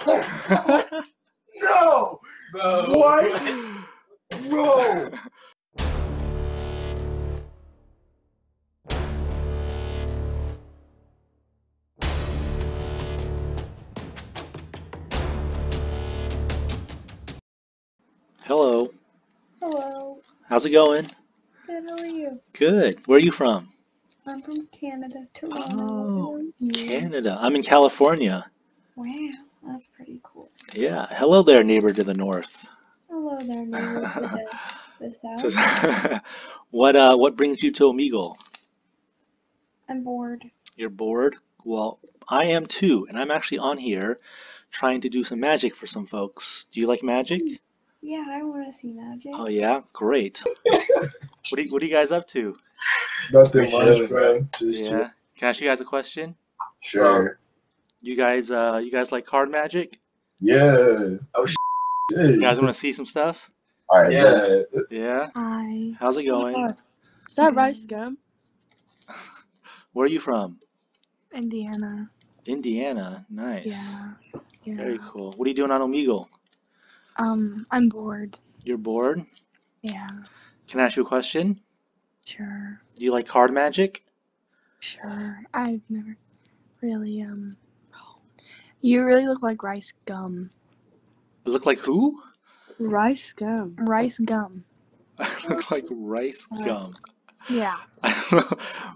No! Bro. What? Bro! Hello. Hello. How's it going? Good, how are you? Good. Where are you from? I'm from Canada, Toronto. Oh, Hello. Canada. I'm in California. Wow, that's pretty cool. Yeah. Hello there, neighbor to the north. Hello there, neighbor to the south. What brings you to Omegle? I'm bored. You're bored? Well, I am too, and I'm actually on here trying to do some magic for some folks. Do you like magic? Yeah, I want to see magic. Oh yeah, great. What are you guys up to? Nothing Chilling, much, bro. bro. Just Yeah. Can I ask you guys a question? Sure. You guys like card magic? Yeah. Oh, shit. You guys want to see some stuff? All right, Yeah. Yeah. Hi. How's it going? Is that rice gum? Where are you from? Indiana. Indiana. Nice. Yeah. Yeah. Very cool. What are you doing on Omegle? I'm bored. You're bored? Yeah. Can I ask you a question? Sure. Do you like card magic? Sure. I've never really You really look like rice gum. Look like who? Rice gum. Rice gum. I look like rice gum. Yeah. I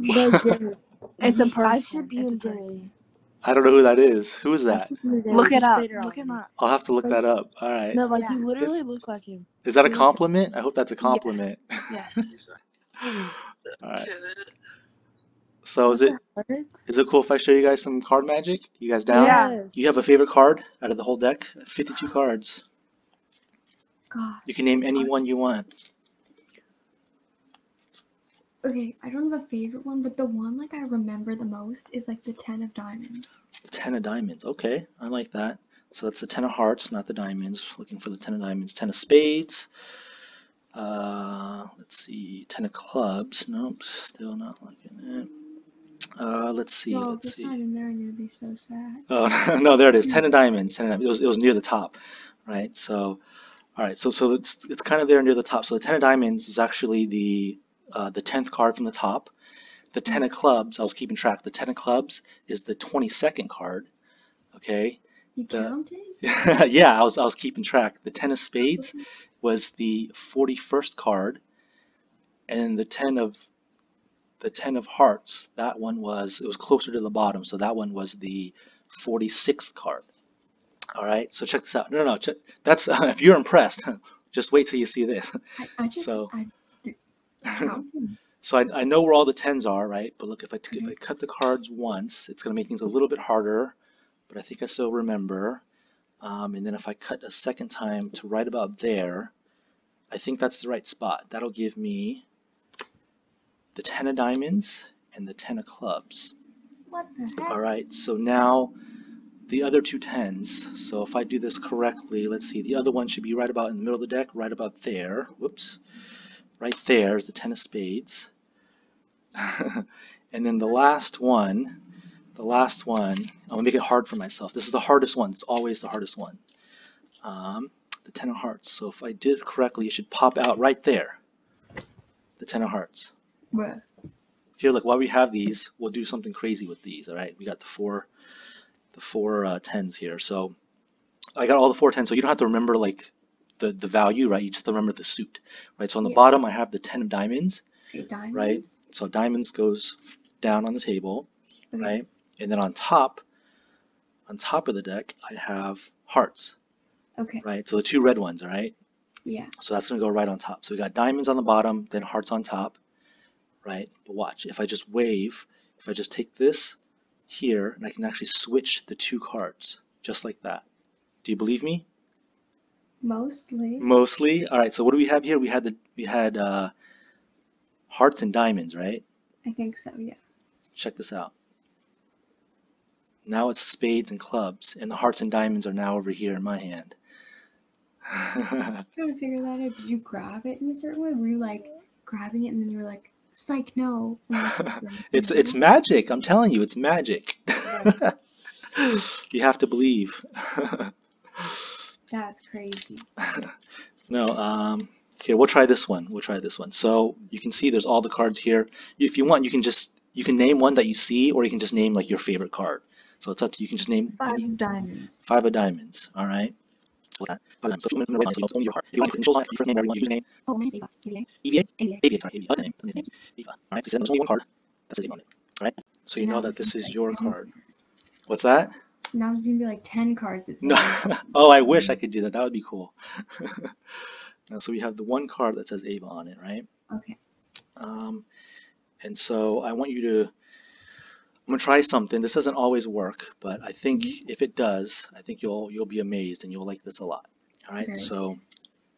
don't know. It's a person. I should be It's a in person. Jerry. I don't know who that is. Who is that? Look it up. Look him up. I'll have to look that up. All right. No, like Yeah. you literally Is- look like him. Is that a compliment? I hope that's a compliment. Yes. All right. So is it cool if I show you guys some card magic? You guys down? Yeah. You have a favorite card out of the whole deck? 52 cards. God. You can name any one you want. Okay, I don't have a favorite one, but the one like I remember the most is like the 10 of diamonds. The 10 of diamonds. Okay, I like that. So that's the 10 of hearts, not the diamonds. Looking for the 10 of diamonds. 10 of spades. Let's see. 10 of clubs. Nope, still not liking it. Let's see. No, Let's if it's see. not in there, I'm gonna be so sad. Oh no, there it is. 10 of diamonds. 10 of diamonds. It was near the top, right? So, all right. So it's kind of there near the top. So the 10 of diamonds is actually the 10th card from the top. The 10 of clubs, I was keeping track. The 10 of clubs is the 22nd card. Okay. You counted? Yeah, I was keeping track. The 10 of spades was the 41st card, and the 10 of hearts, that one was closer to the bottom, so that one was the 46th card. All right, so check this out. No, check, that's if you're impressed, just wait till you see this. So I know where all the 10s are, right? But look, if I cut the cards once, it's gonna make things a little bit harder, but I think I still remember. And then if I cut a second time to right about there, I think that's the right spot. That'll give me the 10 of diamonds and the 10 of clubs. What the heck? All right, so now the other two 10s. So if I do this correctly, let's see, the other one should be right about in the middle of the deck, right about there. Whoops. Right there is the 10 of spades. And then the last one, I'm gonna make it hard for myself. This is the hardest one. It's always the hardest one. The 10 of hearts. So if I did it correctly, it should pop out right there. The 10 of hearts. What? Here, look, while we have these, we'll do something crazy with these. All right, we got the four 10s here. So I got all the 4 10s. So you don't have to remember like the value, right? You just have to remember the suit, right? So on the bottom, I have the 10 of diamonds, Diamonds? right? So diamonds goes down on the table, Okay. right? And then on top of the deck, I have hearts, Okay. right? So the 2 red ones, all right? Yeah. So that's gonna go right on top. So we got diamonds on the bottom, then hearts on top, right? But watch, if I just wave, if I just take this here, and I can actually switch the 2 cards, just like that. Do you believe me? Mostly. Mostly. All right. So what do we have here? We had hearts and diamonds, right? I think so, yeah. Check this out. Now it's spades and clubs, and the hearts and diamonds are now over here in my hand. I'm trying to figure that out. Did you grab it in a certain way? Were you like grabbing it and then you were like, psych, no? It's magic. I'm telling you, it's magic. You have to believe. That's crazy. No, here, we'll try this one. We'll try this one. So you can see there's all the cards here. If you want, you can name one that you see, or you can just name like your favorite card. So it's up to you. You can just name 5 any of diamonds. 5 of diamonds. All right. Five of diamonds. So if you want to write down, it's only your heart. If you want to put initials on it, your first name, whatever you want, username. Oh, mine is Ava. EVA. EVA? EVA. AVA, sorry, AVA. Other name. Somebody's name. Eva. All right. So there's only one card. That's the name on it. All right. So you know that this is your card. What's that? Now it's gonna be like 10 cards. It's No. Oh, I wish I could do that. That would be cool. Now, so we have the one card that says Ava on it, right? Okay. And so I want you to, I'm gonna try something. This doesn't always work, but I think if it does, I think you'll be amazed and you'll like this a lot. All right. Very So good.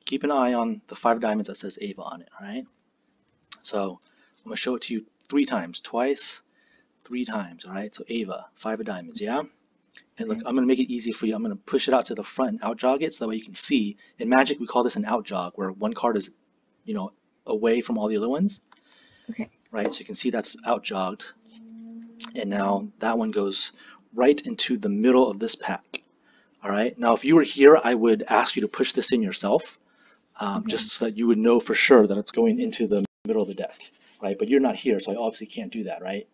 keep an eye on the 5 diamonds that says Ava on it. All right. So I'm gonna show it to you 3 times, twice, 3 times. All right. So Ava, 5 of diamonds. Yeah. And look, I'm going to make it easy for you. I'm going to push it out to the front and out jog it so that way you can see. In Magic, we call this an out jog, where one card is, away from all the other ones. Okay. Right? So you can see that's out jogged. And now that one goes right into the middle of this pack. All right? Now, if you were here, I would ask you to push this in yourself, just so that you would know for sure that it's going into the middle of the deck. Right? But you're not here, so I obviously can't do that, right?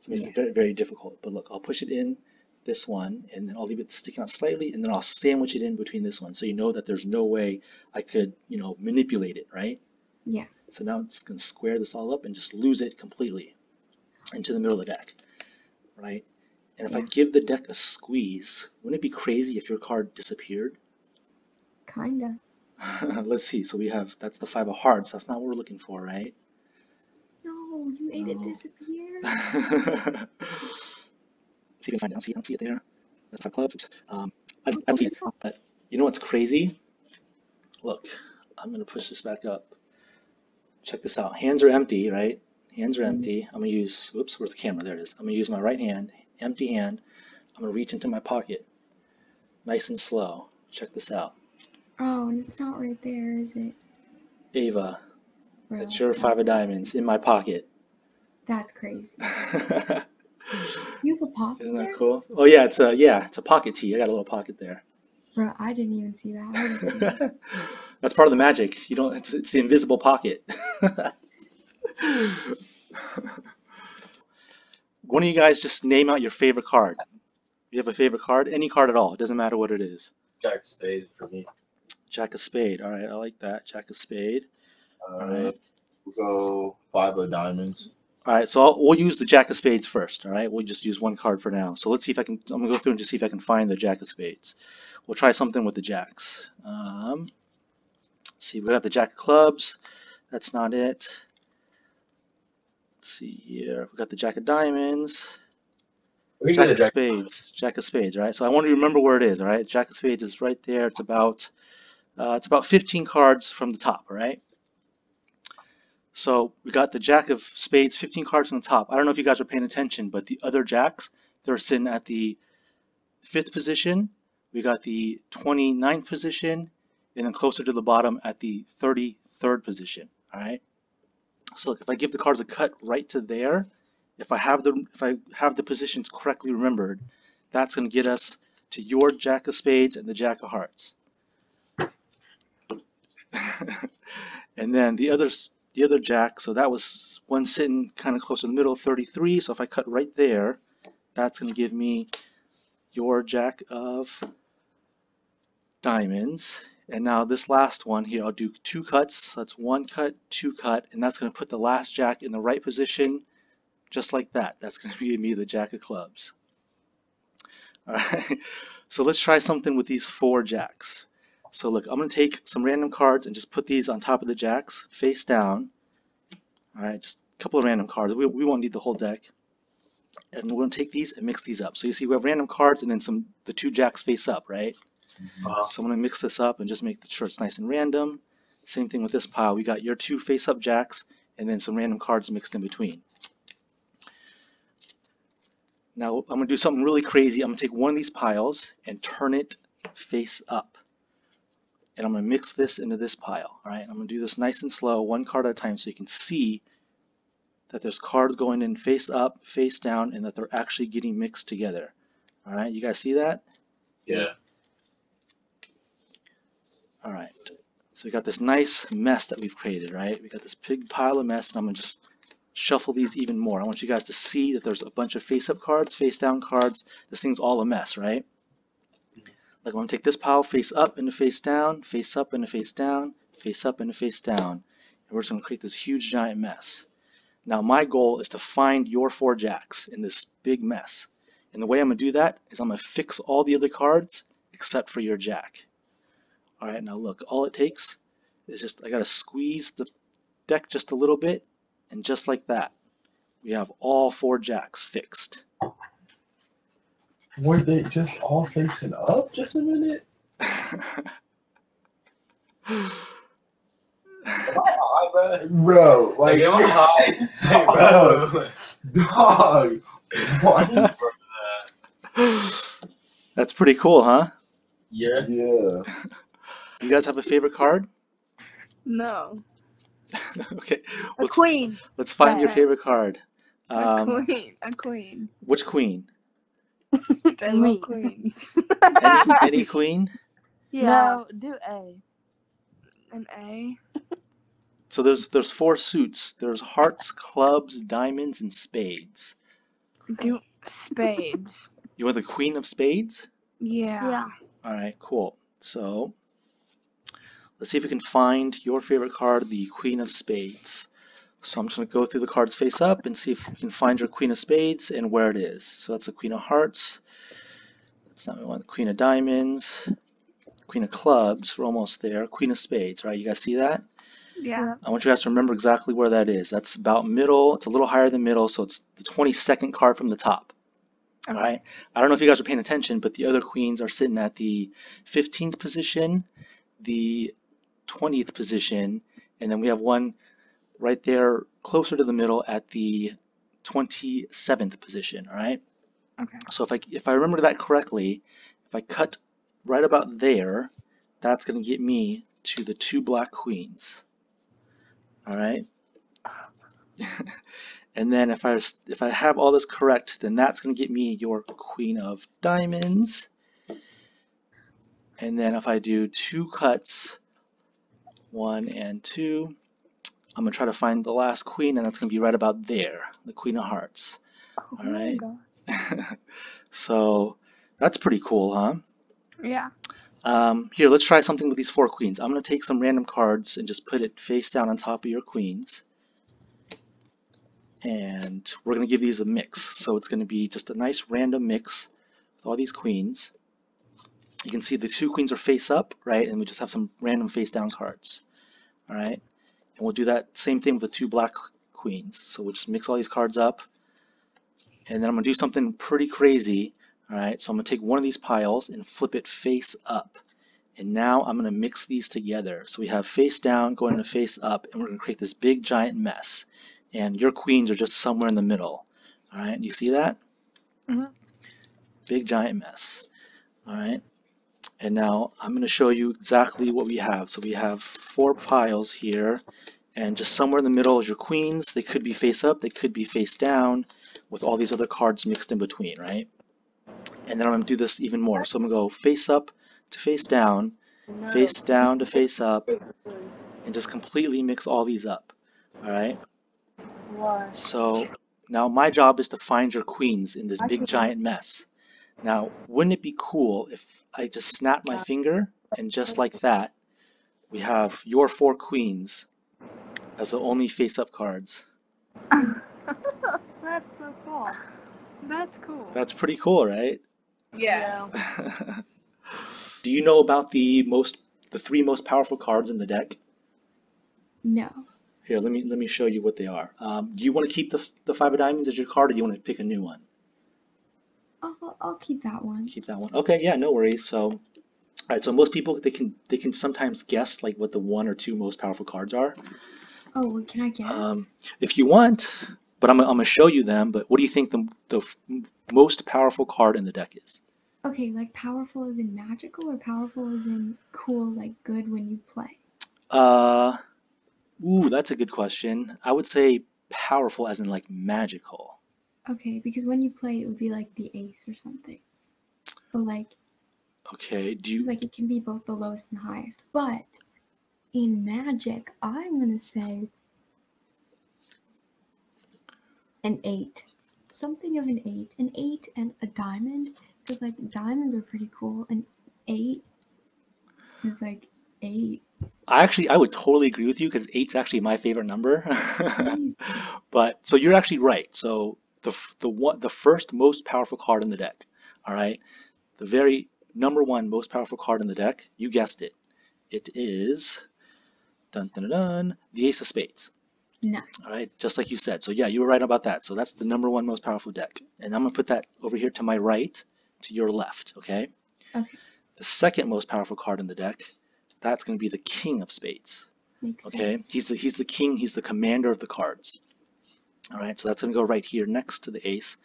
So it makes it very, very difficult. But look, I'll push it in this one, and then I'll leave it sticking out slightly, and then I'll sandwich it in between this one, so you know that there's no way I could, manipulate it, right? Yeah. So now it's going to square this all up and just lose it completely into the middle of the deck, right? And if I give the deck a squeeze, wouldn't it be crazy if your card disappeared? Kinda. Let's see. So we have, that's the 5 of hearts. That's not what we're looking for, right? No, you made it disappear. See if you can find it. I don't see it there. That's 5 clubs. I don't see it. But you know what's crazy? Look, I'm going to push this back up. Check this out. Hands are empty, right? Hands are empty. I'm going to use, whoops, where's the camera? There it is. I'm going to use my right hand, empty hand. I'm going to reach into my pocket. Nice and slow. Check this out. Oh, and it's not right there, is it? Ava, Bro, it's your 5 of diamonds in my pocket. That's crazy. You have a pocket Isn't that there? cool? Oh yeah, it's a pocket tee. I got a little pocket there. Bro, I didn't even see that. I would've seen that. That's part of the magic. You don't. It's the invisible pocket. One of you guys just name out your favorite card. You have a favorite card? Any card at all. It doesn't matter what it is. Jack of spades for me. Jack of spade. All right, I like that. Jack of spade. All right. We'll go 5 of diamonds. All right, so we'll use the Jack of Spades first, all right? We'll just use one card for now. So let's see if I can, I'm going to go through and just see if I can find the Jack of Spades. We'll try something with the Jacks. Let's see, we got the Jack of Clubs. That's not it. Let's see here. We got the Jack of Diamonds. Jack of Spades. Jack of Spades, all right? So I want you to remember where it is, all right? Jack of Spades is right there. It's about 15 cards from the top, all right? So we got the Jack of Spades, 15 cards on the top. I don't know if you guys are paying attention, but the other Jacks, they're sitting at the 5th position. We got the 29th position, and then closer to the bottom at the 33rd position. All right. So look, if I give the cards a cut right to there, if I have the positions correctly remembered, that's going to get us to your Jack of Spades and the Jack of Hearts. And then the other Jack, so that was one sitting kind of close to the middle, 33. So if I cut right there, that's going to give me your Jack of Diamonds. And now this last one here, I'll do 2 cuts. So that's 1 cut, 2 cut, and that's going to put the last Jack in the right position, just like that. That's going to give me the Jack of Clubs. All right. So let's try something with these 4 Jacks. So look, I'm going to take some random cards and just put these on top of the Jacks, face down. All right, just a couple of random cards. We won't need the whole deck. And we're going to take these and mix these up. So you see we have random cards and then the 2 Jacks face up, right? So I'm going to mix this up and just make sure it's nice and random. Same thing with this pile. We got your 2 face up Jacks and then some random cards mixed in between. Now I'm going to do something really crazy. I'm going to take one of these piles and turn it face up. And I'm going to mix this into this pile. All right, I'm going to do this nice and slow, 1 card at a time, so you can see that there's cards going in face up, face down, and that they're actually getting mixed together. All right, you guys see that? Yeah. All right. So we got this nice mess that we've created, right? We got this big pile of mess, and I'm gonna just shuffle these even more. I want you guys to see that there's a bunch of face-up cards, face-down cards. This thing's all a mess, right? Like I'm gonna take this pile face up into face down, face up into face down, face up into face down. And we're just gonna create this huge giant mess. Now my goal is to find your 4 jacks in this big mess. And the way I'm gonna do that is I'm gonna fix all the other cards except for your jack. All right, now look, all it takes is just, I gotta squeeze the deck just a little bit, and just like that, we have all 4 jacks fixed. Were they just all facing up? Just a minute. Bro, like, am I high? Bro. dog. What? That's pretty cool, huh? Yeah. Yeah. You guys have a favorite card? No. Okay, A queen. let's find your Yes. favorite card. A queen. A queen. Which queen? I Me. love queen. Any queen? Yeah. No, do A. An A. So there's 4 suits. There's hearts, clubs, diamonds, and spades. Do spades. You want the queen of spades? Yeah. Yeah. All right, cool. So let's see if we can find your favorite card, the queen of spades. So I'm just going to go through the cards face up and see if we can find your queen of spades and where it is. So that's the queen of hearts. That's not what we want. The queen of diamonds. Queen of clubs. We're almost there. Queen of spades, right? You guys see that? Yeah. I want you guys to remember exactly where that is. That's about middle. It's a little higher than middle, so it's the 22nd card from the top. All right. I don't know if you guys are paying attention, but the other queens are sitting at the 15th position, the 20th position, and then we have one right there closer to the middle at the 27th position. All right. Okay. So if I remember that correctly, if I cut right about there, that's going to get me to the 2 black queens. All right. And then if I have all this correct, then that's going to get me your queen of diamonds. And then if I do 2 cuts, 1 and 2, I'm going to try to find the last queen, and that's going to be right about there, the queen of hearts. Oh All right. my God. So that's pretty cool, huh? Yeah. Here, let's try something with these 4 queens. I'm going to take some random cards and just put it face down on top of your queens. And we're going to give these a mix. So it's going to be just a nice random mix with all these queens. You can see the 2 queens are face up, right? And we just have some random face down cards. All right. And we'll do that same thing with the 2 black queens. So we'll just mix all these cards up. And then I'm going to do something pretty crazy. All right. So I'm going to take one of these piles and flip it face up. And now I'm going to mix these together. So we have face down going to face up, and we're going to create this big giant mess. And your queens are just somewhere in the middle. All right, you see that? Mhm. Big giant mess. All right. And now I'm going to show you exactly what we have. So we have 4 piles here, and just somewhere in the middle is your queens. They could be face up, they could be face down, with all these other cards mixed in between, right? And then I'm going to do this even more. So I'm going to go face up to face down to face up, and just completely mix all these up. All right. So now my job is to find your queens in this big giant mess. Now, wouldn't it be cool if I just snapped my finger and just like that, we have your 4 queens as the only face-up cards? That's so cool. That's cool. That's pretty cool, right? Yeah. Do you know about the 3 most powerful cards in the deck? No. Here, let me show you what they are. Do you want to keep the 5 of diamonds as your card, or do you want to pick a new one? I'll keep that one. Keep that one. Okay, yeah, no worries. So, all right. So most people they can sometimes guess like what the 1 or 2 most powerful cards are. Oh, well, can I guess? If you want, but I'm gonna show you them. But what do you think the most powerful card in the deck is? Okay, like powerful as in magical or powerful as in cool, like good when you play? Ooh, that's a good question. I would say powerful as in like magical. Okay, because when you play, it would be like the ace or something. but like, Okay, do it's you? like it can be both the lowest and highest. But in Magic, I'm gonna say an 8. Something of an 8. An 8 and a diamond. Because, like, diamonds are pretty cool. An 8 is like 8. I would totally agree with you because eight's actually my favorite number. Amazing. But so you're actually right. So the first most powerful card in the deck, all right, the very number one most powerful card in the deck, you guessed it. It is dun dun dun, dun the Ace of Spades. Nice. All right, just like you said. So yeah, you were right about that. So that's the number one most powerful deck. And I'm gonna put that over here to my right, to your left, okay? Okay. The second most powerful card in the deck, that's gonna be the King of Spades. Makes Okay, sense. he's the king, he's the commander of the cards. All right, so that's gonna go right here next to the ace.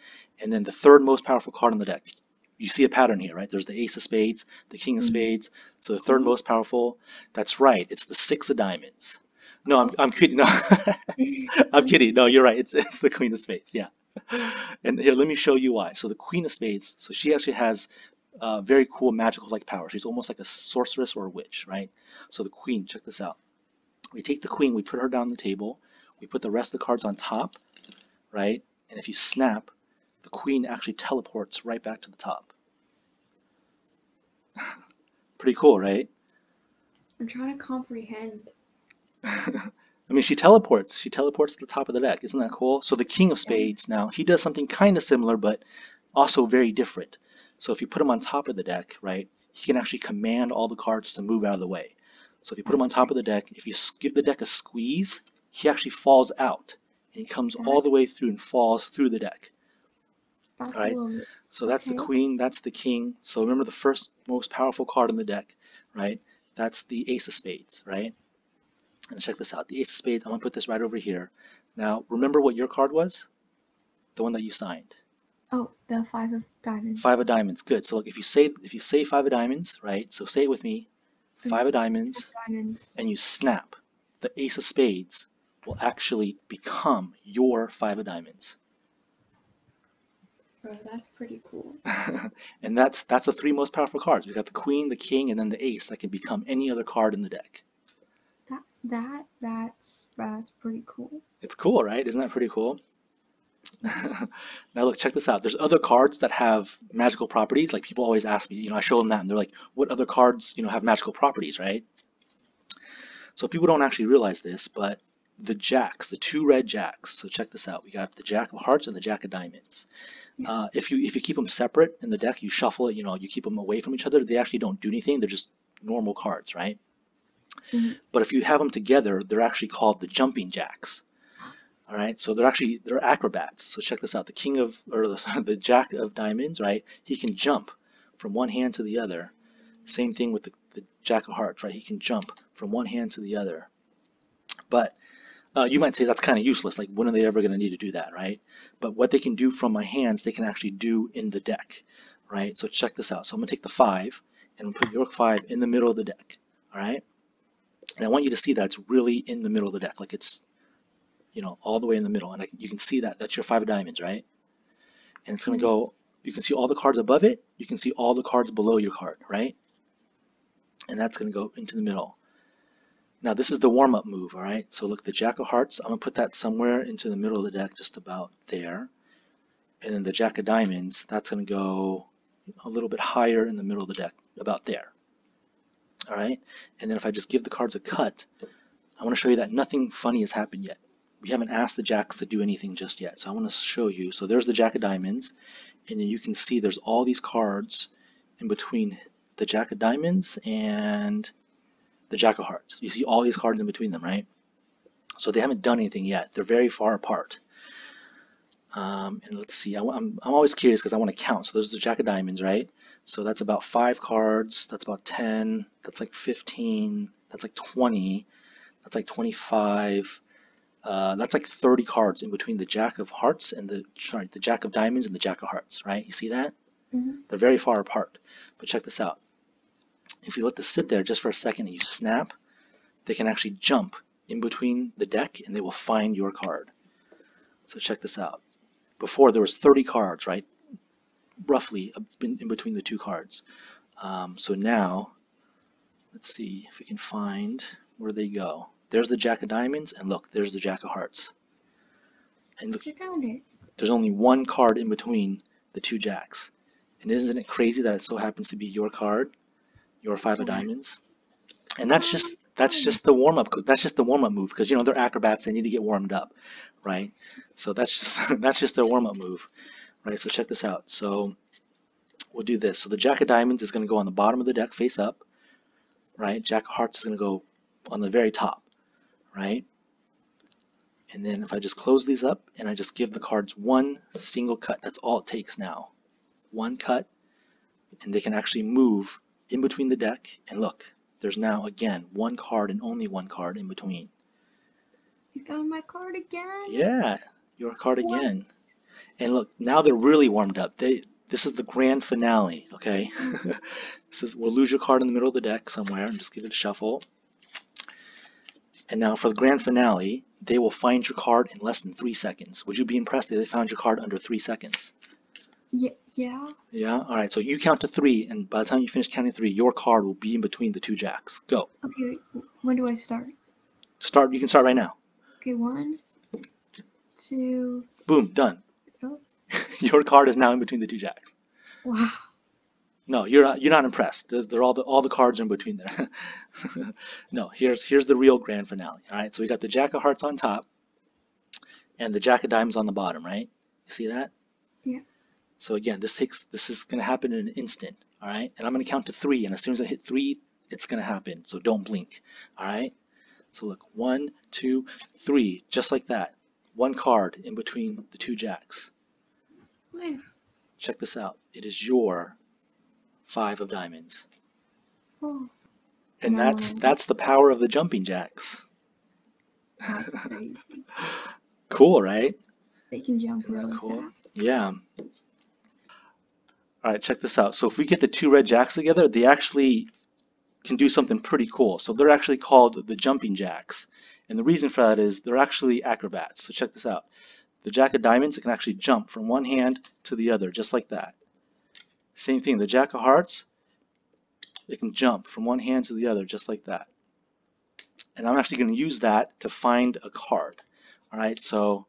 And then the third most powerful card in the deck. You see a pattern here, right? There's the Ace of Spades, the King of Spades. So the third most powerful, that's right, it's the Six of Diamonds. No, I'm kidding. No, I'm kidding. No, you're right. It's the Queen of Spades. Yeah. And here, let me show you why. So the Queen of Spades, so she actually has very cool magical-like power. She's almost like a sorceress or a witch, right? So the Queen, check this out. We take the Queen, we put her down on the table, we put the rest of the cards on top, right? And if you snap, the Queen actually teleports right back to the top. Pretty cool, right? I'm trying to comprehend. I mean, she teleports. She teleports to the top of the deck. Isn't that cool? So the King of Spades now, he does something kind of similar, but also very different. So if you put him on top of the deck, right, he can actually command all the cards to move out of the way. So if you put him on top of the deck, if you give the deck a squeeze, he actually falls out. And he comes all the way through and falls through the deck. That's All right? a little bit. So that's the Okay. Queen, that's the King. So remember the first most powerful card in the deck, right? That's the Ace of Spades, right? And check this out. The Ace of Spades, I'm going to put this right over here. Now, remember what your card was? The one that you signed. Oh, the 5 of diamonds. Five of Diamonds. Good. So look, if you say Five of Diamonds, right? So say it with me. Five of Diamonds, Diamonds. and you snap. The Ace of Spades will actually become your Five of Diamonds. Bro, that's pretty cool. And that's the three most powerful cards. We got the Queen, the King, and then the Ace that can become any other card in the deck. That's pretty cool. It's cool, right? Isn't that pretty cool? Now look, check this out. There's other cards that have magical properties. Like people always ask me, I show them that and they're like, what other cards, have magical properties, right? So people don't actually realize this, but the jacks, the two red jacks. So check this out. We got the Jack of Hearts and the Jack of Diamonds. If you keep them separate in the deck, you shuffle it, you keep them away from each other, they actually don't do anything. They're just normal cards, right? But if you have them together, they're actually called the jumping jacks. All right, so they're acrobats. So check this out: the Jack of Diamonds, right? He can jump from one hand to the other. Same thing with the Jack of Hearts, right? He can jump from one hand to the other. But you might say that's kind of useless. Like, when are they ever going to need to do that, right? But what they can do from my hands, they can actually do in the deck, right? So check this out. So I'm going to take the 5 and I'm going to put your 5 in the middle of the deck, all right? And I want you to see that it's really in the middle of the deck, like it's, all the way in the middle. And you can see that. That's your 5 of diamonds, right? And it's going to go, you can see all the cards above it. You can see all the cards below your card, right? And that's going to go into the middle. Now, this is the warm-up move, all right? So look, the Jack of Hearts, I'm going to put that somewhere into the middle of the deck, just about there. And then the Jack of Diamonds, that's going to go a little bit higher in the middle of the deck, about there. All right? And then if I just give the cards a cut, I want to show you that nothing funny has happened yet. We haven't asked the Jacks to do anything just yet. So I want to show you. So there's the Jack of Diamonds. And then you can see there's all these cards in between the Jack of Diamonds and the Jack of Hearts. You see all these cards in between them, right? So they haven't done anything yet. They're very far apart. And let's see. I'm always curious because I want to count. So there's the Jack of Diamonds, right? So that's about 5 cards. That's about 10. That's like 15. That's like 20. That's like 25. That's like 30 cards in between the Jack of Hearts and the Jack of Diamonds and the Jack of Hearts, right? You see that? They're very far apart. But check this out. If you let this sit there just for a second and you snap, they can actually jump in between the deck and they will find your card. So check this out. Before there was 30 cards, right? roughly in between the two cards. So now, let's see if we can find where they go. There's the Jack of Diamonds, and look, there's the Jack of Hearts. And look, I found it. there's only one card in between the two Jacks. And isn't it crazy that it so happens to be your card, your 5 of Diamonds? And that's just the warm up. That's just the warm up move because they're acrobats. They need to get warmed up, right? So that's just their warm up move, right? So check this out. So we'll do this. So the Jack of Diamonds is going to go on the bottom of the deck, face up, right? Jack of Hearts is going to go on the very top, right? And then if I just close these up and I just give the cards one single cut, that's all it takes now. One cut, and they can actually move in between the deck. And look, there's now, again, one card and only one card in between. You found my card again? Yeah, your card again. And look, now they're really warmed up. This is the grand finale, okay? We'll lose your card in the middle of the deck somewhere and just give it a shuffle. And now for the grand finale, they will find your card in less than 3 seconds. Would you be impressed if they found your card under 3 seconds? Yeah. Yeah? All right, so you count to 3, and by the time you finish counting 3, your card will be in between the two Jacks. Go. Okay, when do I start? You can start right now. Okay, 1, 2. Boom, done. Oh, Your card is now in between the two Jacks. wow. No, you're not impressed. They're all the cards are in between there. No, here's the real grand finale. All right, so we got the Jack of Hearts on top and the Jack of Diamonds on the bottom, right? You see that? Yeah. So again, this is going to happen in an instant, all right? And I'm going to count to 3, and as soon as I hit 3, it's going to happen. So don't blink, all right? So look, 1, 2, 3, just like that. One card in between the two Jacks. Where? Check this out. It is your 5 of Diamonds. Oh, And No. that's the power of the jumping Jacks. that's crazy. Cool, right? They can jump Isn't that really cool? fast. Yeah. All right, check this out. So if we get the 2 red Jacks together, they actually can do something pretty cool. So they're actually called the jumping Jacks. And the reason for that is they're actually acrobats. So check this out. The Jack of Diamonds, it can actually jump from one hand to the other, just like that. Same thing, the Jack of Hearts, it can jump from one hand to the other, just like that. And I'm actually going to use that to find a card. All right, so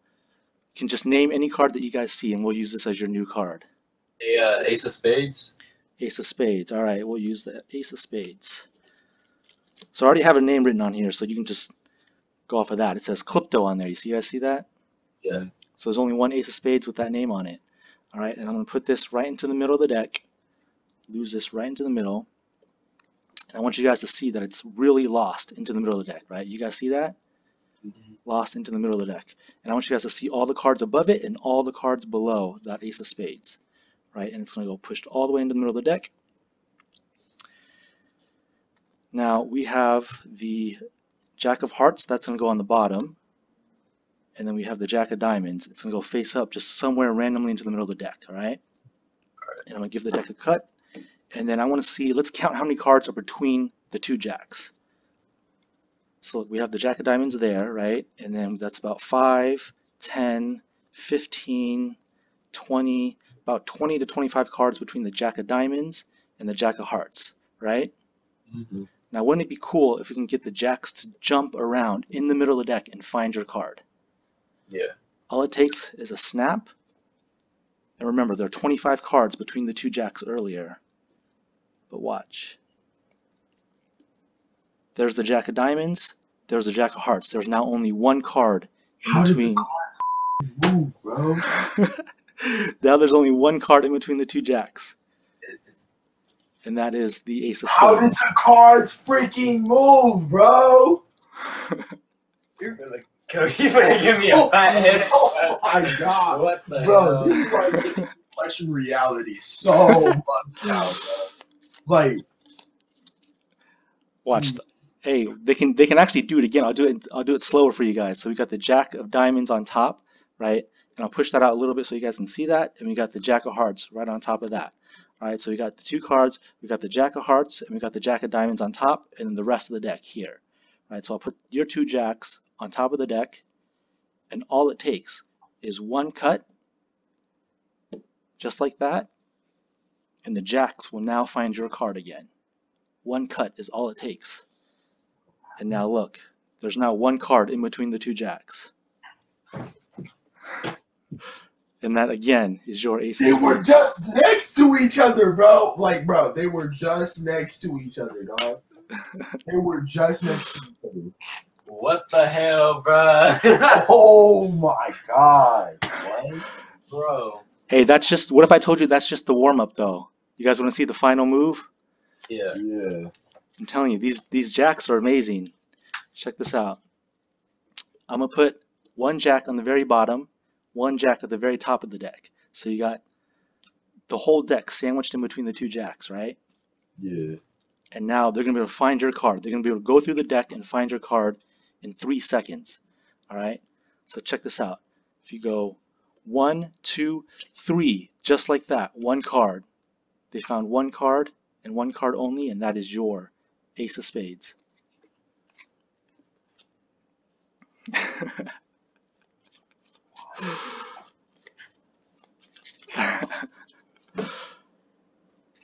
you can just name any card that you guys see, and we'll use this as your new card. The Ace of Spades. Ace of Spades. All right, we'll use the Ace of Spades. So I already have a name written on here, so you can just go off of that. It says Klypto on there. You guys see that? Yeah. So there's only one Ace of Spades with that name on it. All right, and I'm going to put this right into the middle of the deck. Lose this right into the middle. And I want you guys to see that it's really lost into the middle of the deck, right? You guys see that? Lost into the middle of the deck. And I want you guys to see all the cards above it and all the cards below that Ace of Spades, right? And it's going to go pushed all the way into the middle of the deck. Now we have the Jack of Hearts, that's going to go on the bottom. And then we have the Jack of Diamonds. It's going to go face up just somewhere randomly into the middle of the deck, all right? And I'm going to give the deck a cut. And then I want to see, let's count how many cards are between the two Jacks. So we have the Jack of Diamonds there, right? And then that's about 5, 10, 15, 20, about 20 to 25 cards between the Jack of Diamonds and the Jack of Hearts, right? Mm-hmm. Now, wouldn't it be cool if we can get the Jacks to jump around in the middle of the deck and find your card? Yeah. All it takes is a snap. And remember, there are 25 cards between the two Jacks earlier. But watch. There's the Jack of Diamonds. There's the Jack of Hearts. There's now only one card in between. Move, bro. Now there's only one card in between the two Jacks. And that is the Ace of How did Spades. the cards freaking move, bro? You're gonna give me a fat head. Oh my god. What the Bro, hell? this is like question reality so much now, bro. Like, Watch. Hey, they can actually do it again. I'll do it slower for you guys. So we got the Jack of Diamonds on top, right? And I'll push that out a little bit so you guys can see that. And we got the Jack of Hearts right on top of that. All right, so we got the two cards. We got the Jack of Hearts and we got the Jack of Diamonds on top, and then the rest of the deck here. All right, so I'll put your two Jacks on top of the deck, and all it takes is one cut, just like that, and the jacks will now find your card again. One cut is all it takes. And now look, there's now one card in between the two jacks. And that again is your ace of They spades. were just next to each other, bro. Like, bro, they were just next to each other, dog. They were just next to each other. What the hell, bro? Oh my god. What? Bro. Hey, that's just, what if I told you that's just the warm-up though? You guys want to see the final move? Yeah. Yeah. I'm telling you, these jacks are amazing. Check this out. I'm going to put one jack on the very bottom, one jack at the very top of the deck. So you got the whole deck sandwiched in between the two jacks, right? Yeah. And now they're going to be able to find your card. They're going to be able to go through the deck and find your card in 3 seconds. All right? So check this out. If you go 1, 2, 3, just like that, one card. They found one card and one card only, and that is your ace of spades.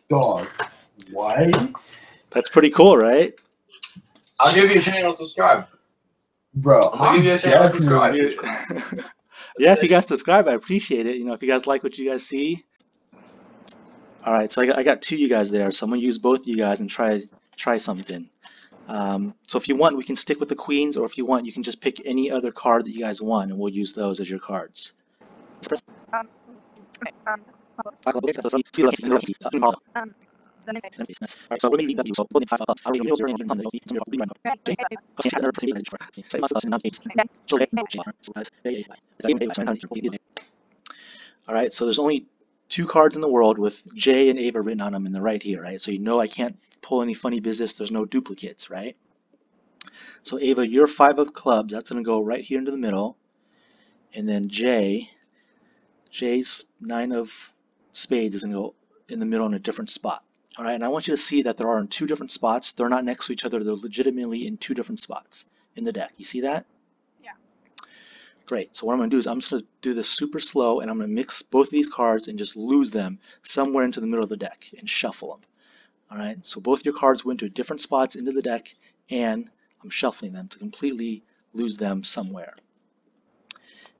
Dog. What? That's pretty cool, right? I'll give you a channel subscribe. Bro, I'm gonna give you a chance to definitely subscribe. Yeah, if you guys subscribe, I appreciate it. You know, if you guys like what you guys see. All right, so I got 2 of you guys there, so I'm gonna use both of you guys and try something. So if you want, we can stick with the queens, or if you want, you can just pick any other card that you guys want, and we'll use those as your cards. Okay. The next Alright, so we're going to leave so 5 clubs. I will Alright, so there's only 2 cards in the world with J and Ava written on them in the right here, right? So you know I can't pull any funny business. There's no duplicates, right? So Ava, your 5 of clubs, that's going to go right here into the middle. And then Jay's 9 of spades is going to go in the middle in a different spot. All right, and I want you to see that there are in 2 different spots. They're not next to each other. They're legitimately in 2 different spots in the deck. You see that? Yeah. Great. So what I'm going to do is I'm just going to do this super slow, and I'm going to mix both of these cards and just lose them somewhere into the middle of the deck and shuffle them. All right, so both your cards went to different spots into the deck, and I'm shuffling them to completely lose them somewhere.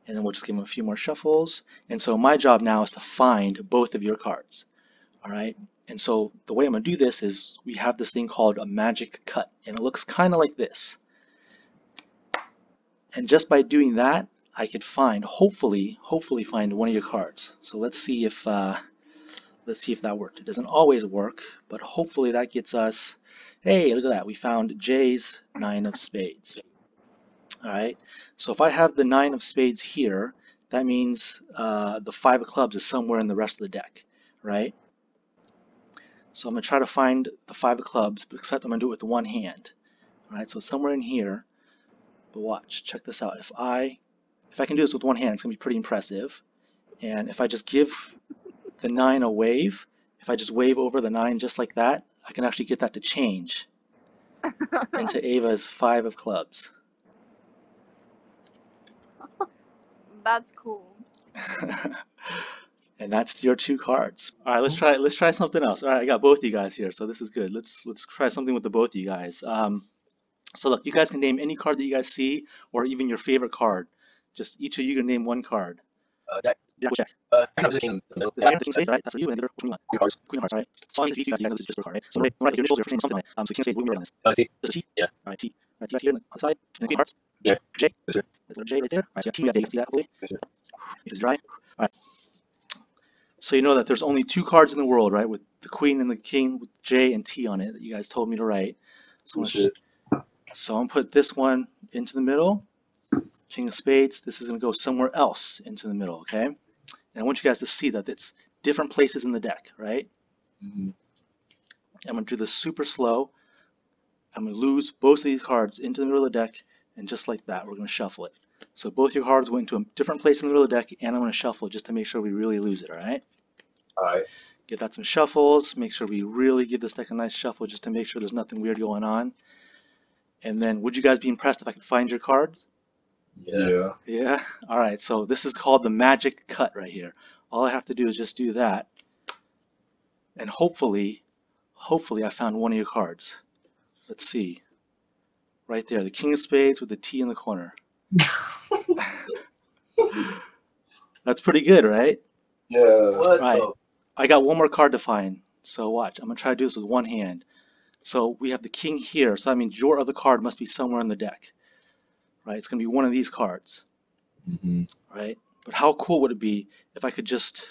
And then we'll just give them a few more shuffles. And so my job now is to find both of your cards. All right, and so the way I'm going to do this is we have this thing called a magic cut, and it looks kind of like this. And just by doing that, I could find, hopefully find one of your cards. So let's see if that worked. It doesn't always work, but hopefully that gets us. Hey, look at that. We found Jay's 9 of spades. All right. So if I have the 9 of spades here, that means the 5 of clubs is somewhere in the rest of the deck, right? So I'm going to try to find the 5 of clubs, but except I'm going to do it with one hand. All right. So it's somewhere in here. But watch. Check this out. If I can do this with one hand, it's going to be pretty impressive. And if I just give the 9 a wave, if I just wave over the 9 just like that, I can actually get that to change into Ava's 5 of clubs. That's cool. And that's your 2 cards. All right, let's try something else. All right, I got both of you guys here, so this is good. Let's try something with the both of you guys. So look, you guys can name any card that you guys see, or even your favorite card. Just each of you can name one card. Jack. Yeah, we'll check. The king. Yeah, the king spade, right? That's for you, and the other one. Queen of hearts, right? So I'm going to you guys this is just for a card, right? So when I your initials, your name, something like so king spade, what do we write on this? T. Just a T? Yeah. All right, T. Right, T right here on the side, and then queen of hearts? Yeah. J? Yes, sir. J right there? All right, so you got T, you got A, see that, hopefully? Yes, sir. It's dry. All right. So you know that there's only 2 cards in the world, right? With the queen and the king with J and T on it that you guys told me to write. So I'm going to put this one into the middle. King of spades. This is going to go somewhere else into the middle, okay? And I want you guys to see that it's different places in the deck, right? Mm-hmm. I'm going to do this super slow. I'm going to lose both of these cards into the middle of the deck, and just like that, we're going to shuffle it. So both your cards went into a different place in the middle of the deck, and I'm going to shuffle it just to make sure we really lose it, all right? All right. Give that some shuffles. Make sure we really give this deck a nice shuffle just to make sure there's nothing weird going on. And then, would you guys be impressed if I could find your cards? Yeah. Yeah? All right, so this is called the magic cut right here. All I have to do is just do that. And hopefully I found one of your cards. Let's see. Right there, the king of spades with the T in the corner. That's pretty good, right? Yeah. What Right. the? I got one more card to find. So watch. I'm going to try to do this with one hand. So we have the king here. So that means your other card must be somewhere in the deck. Right? It's going to be one of these cards. Mm-hmm. Right? But how cool would it be if I could just...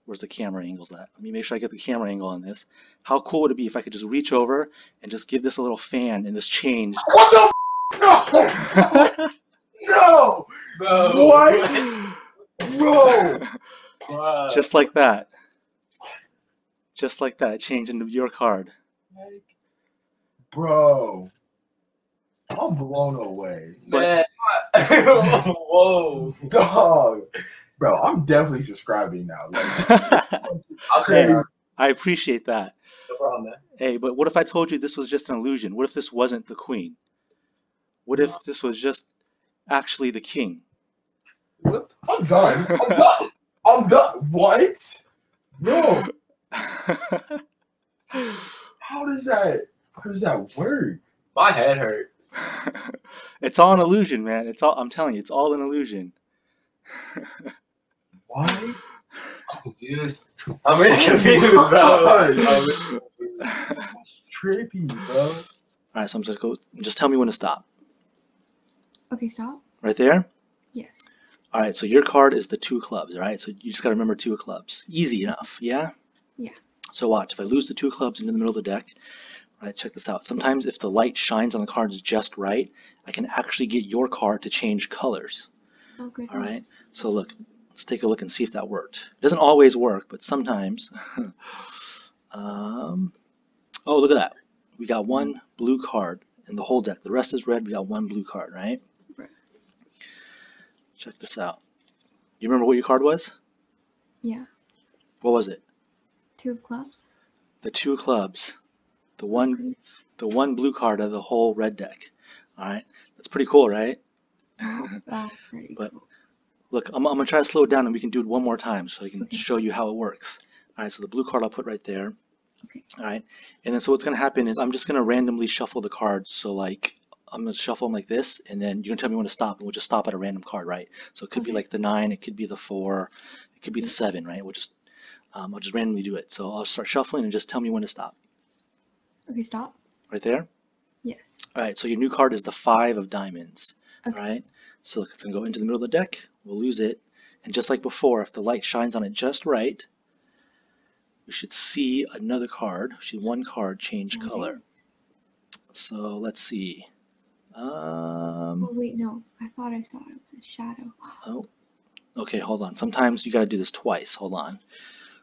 Where's the camera angles at? Let me make sure I get the camera angle on this. How cool would it be if I could just reach over and just give this a little fan and this changed? What the? No! Bro. What? Bro! Wow. Just like that. Just like that. It changed into your card. Bro. I'm blown away. Man. Whoa. Dog. Bro, I'm definitely subscribing now. Like, I'll say Hey, I appreciate that. no problem, man. Hey, but what if I told you this was just an illusion? What if this wasn't the queen? What if this was just actually the king? What? I'm done. I'm done. I'm done. What? No. How does that work? My head hurt. It's all an illusion, man. It's all, I'm telling you, it's all an illusion. What? I'm confused. I'm really confused, bro. Gosh. That's trippy, bro. All right, so I'm just gonna go. Just tell me when to stop. Okay, stop. Right there. Yes. All right, so your card is the 2 clubs. All right, so you just got to remember 2 clubs. Easy enough, yeah. Yeah. So watch. If I lose the 2 clubs into the middle of the deck, all right, check this out. Sometimes if the light shines on the cards just right, I can actually get your card to change colors. Oh, good. All right. So look, let's take a look and see if that worked. It doesn't always work, but sometimes. Oh, look at that. We got 1 blue card in the whole deck. The rest is red. We got 1 blue card, right? Right. Check this out. You remember what your card was? Yeah. What was it? 2 of clubs. The 2 of clubs. The one blue card of the whole red deck. All right. That's pretty cool, right? Oh, that's pretty But cool. look, I'm going to try to slow it down and we can do it one more time so I can Okay. show you how it works. All right, so the blue card I'll put right there. Okay. All right. And then so what's going to happen is I'm just going to randomly shuffle the cards. So like I'm going to shuffle them like this and then you're going to tell me when to stop and we'll just stop at a random card, right? So it could be Okay. like the 9, it could be the 4, it could be the 7, right? I'll just randomly do it. So I'll start shuffling and just tell me when to stop. Okay, stop. Right there. Yes. All right, so your new card is the 5 of diamonds. Okay. All right, so look, it's going to go into the middle of the deck. We'll lose it. And just like before, if the light shines on it just right, we should see another card. We should 1 card change Okay. color. So let's see. Oh, wait, no. I thought I saw it. It was a shadow. Oh, okay, hold on. Sometimes you got to do this twice. Hold on.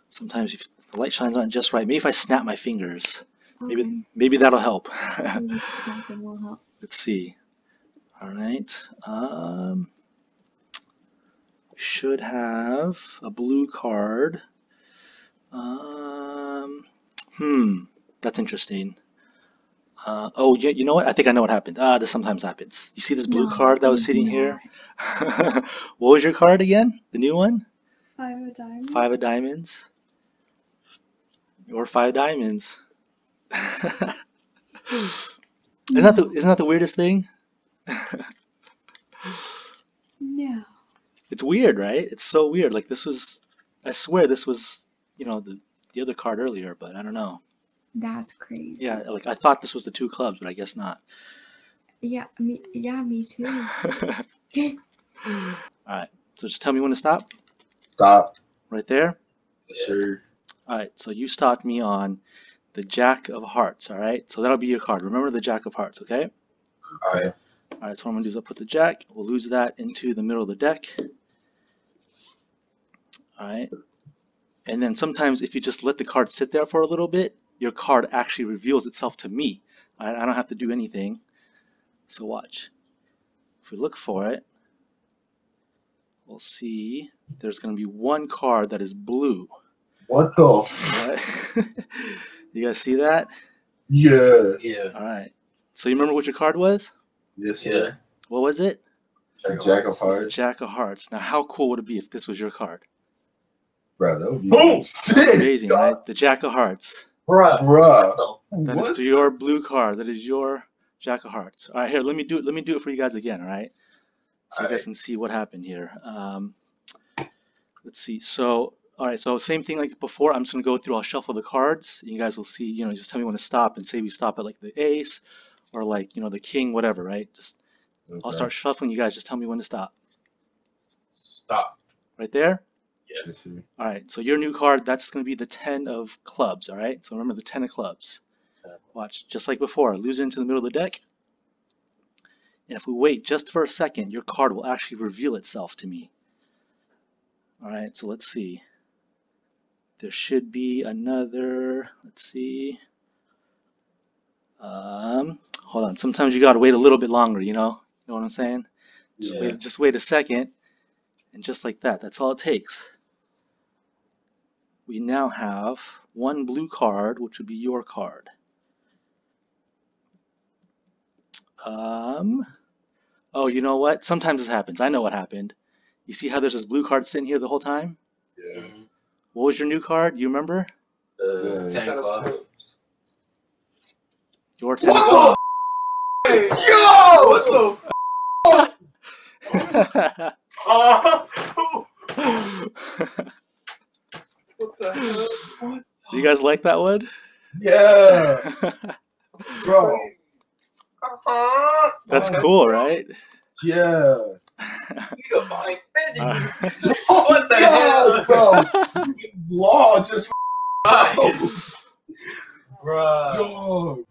Sometimes if the light shines on it just right, maybe if I snap my fingers, Okay. maybe that'll help. Maybe something will help. Let's see. All right. Should have a blue card. That's interesting. Oh, yeah, you know what? I think I know what happened. This sometimes happens. You see this blue No, card that was it's sitting not. here? What was your card again? The new one? 5 of diamonds. 5 of diamonds. Or 5 diamonds. Isn't that the weirdest thing? No. It's weird, right? It's so weird. Like this was, I swear this was, the other card earlier, but I don't know. That's crazy. Yeah, like I thought this was the 2 clubs, but I guess not. Yeah, me too. All right, so just tell me when to stop. Stop. Right there. Sure. All right, so you stopped me on the Jack of Hearts. All right, so that'll be your card. Remember the Jack of Hearts, okay? All right. All right, so what I'm gonna do is I'll put the Jack. We'll lose that into the middle of the deck. All right, and then sometimes if you just let the card sit there for a little bit, your card actually reveals itself to me. All right, I don't have to do anything. So watch. If we look for it, we'll see there's going to be 1 card that is blue. What the? Right? You guys see that? Yeah. Yeah. All right. So you remember what your card was? Yes, Yeah. sir. What was it? Jack of It was a Hearts. Jack of Hearts. Now, how cool would it be if this was your card? Bro, that would be Boom! sick. Amazing, right? The Jack of Hearts. Bruh. Bruh. That is What? your blue card. That is your Jack of Hearts. All right, here, let me do it for you guys again, all right? So you guys can see what happened here. Let's see. So, all right, so same thing like before. I'm just gonna go through. I'll shuffle the cards. You guys will see. You know, just tell me when to stop, and say we stop at like the ace, or like the king, whatever, right? Just I'll Okay. start shuffling. You guys just tell me when to stop. Stop. Right there. Let's see. All right. So your new card, that's gonna be the 10 of clubs. All right. So remember the 10 of clubs. Watch, just like before. Lose it into the middle of the deck. And if we wait just for a second, your card will actually reveal itself to me. All right, so let's see. There should be another, let's see. Hold on, sometimes you gotta wait a little bit longer, you know? You know what I'm saying? Just wait a second, and just like that, that's all it takes. We now have one blue card, which would be your card. Oh, you know what? Sometimes this happens. I know what happened. You see how there's this blue card sitting here the whole time? Yeah. What was your new card? You remember? Yeah. 10 clubs. Your 10 What clubs. the Yo! What the What the hell? What? You guys like that one? Yeah. Bro. That's cool, right? Yeah. What the hell? Bro. Law just Bruh. dog.